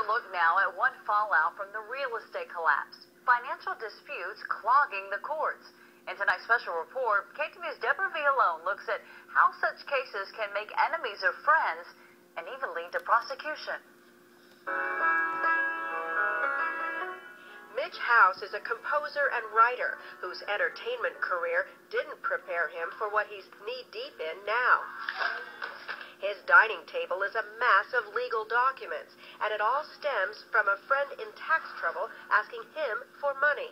look now at one fallout from the real estate collapse. Financial disputes clogging the courts. In tonight's special report, KTV's Deborah Villalone looks at how such cases can make enemies of friends and even lead to prosecution. Mitch House is a composer and writer whose entertainment career didn't prepare him for what he's knee-deep in now. His dining table is a mass of legal documents, and it all stems from a friend in tax trouble asking him for money.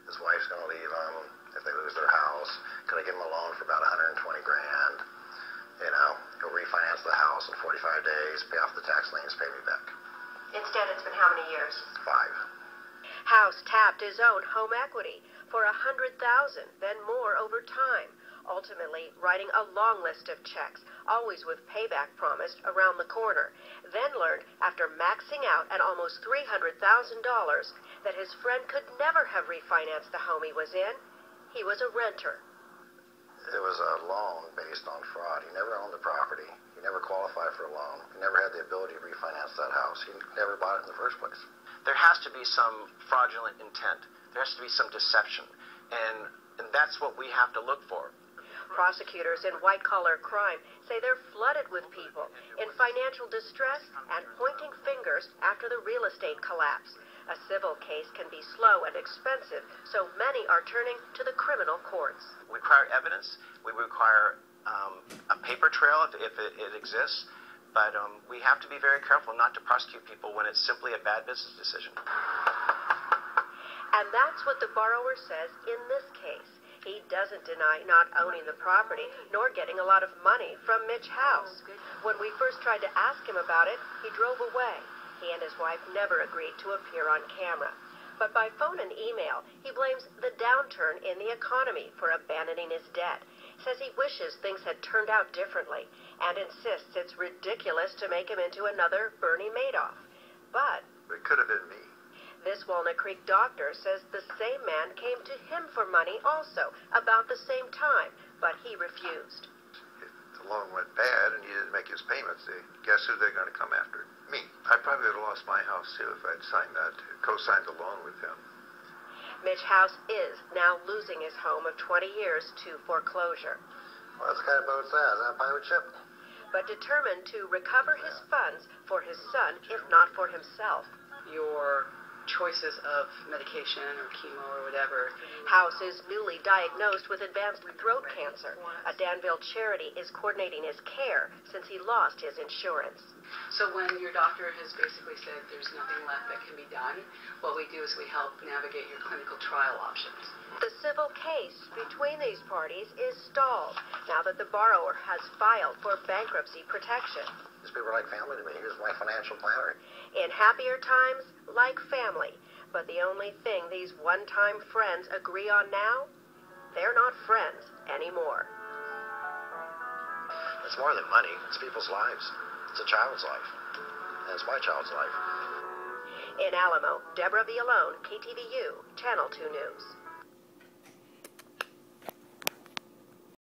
His wife's going to leave him if they lose their house. Could I give him a loan for about 120 grand? You know, he'll refinance the house in 45 days, pay off the tax liens, pay me back. Instead, it's been how many years? 5. House tapped his own home equity for $100,000, then more over time, ultimately writing a long list of checks, always with payback promised around the corner, then learned after maxing out at almost $300,000 that his friend could never have refinanced the home he was in. He was a renter. It was a loan based on fraud. He never owned the property. He never qualified for a loan. He never had the ability to refinance that house. He never bought it in the first place. There has to be some fraudulent intent. There has to be some deception. And that's what we have to look for. Prosecutors in white-collar crime say they're flooded with people in financial distress and pointing fingers after the real estate collapse. A civil case can be slow and expensive, so many are turning to the criminal courts. We require evidence. We require a paper trail if it exists. But we have to be very careful not to prosecute people when it's simply a bad business decision. And that's what the borrower says in this case. He doesn't deny not owning the property, nor getting a lot of money from Mitch House. When we first tried to ask him about it, he drove away. He and his wife never agreed to appear on camera. But by phone and email, he blames the downturn in the economy for abandoning his debt. Says he wishes things had turned out differently, and insists it's ridiculous to make him into another Bernie Madoff. But It could have been me. this Walnut Creek doctor says the same man came to him for money also, about the same time, but he refused. If the loan went bad and he didn't make his payments, guess who they're going to come after? Me. I probably would have lost my house too if I'd co-signed the loan with him. Mitch House is now losing his home of 20 years to foreclosure. Well, that's the kind of boat it's at. Is that a pirate ship? But determined to recover his funds for his son, if not for himself. Your choices of medication or chemo or whatever. House is newly diagnosed with advanced throat cancer. A Danville charity is coordinating his care since he lost his insurance. So when your doctor has basically said there's nothing left that can be done, what we do is we help navigate your clinical trial options. The civil case between these parties is stalled now that the borrower has filed for bankruptcy protection. These people are like family to me. He was my financial planner. In happier times, like family. But the only thing these one-time friends agree on now, they're not friends anymore. It's more than money. It's people's lives. It's a child's life. And it's my child's life. In Alamo, Deborah Villalone, KTVU, Channel 2 News.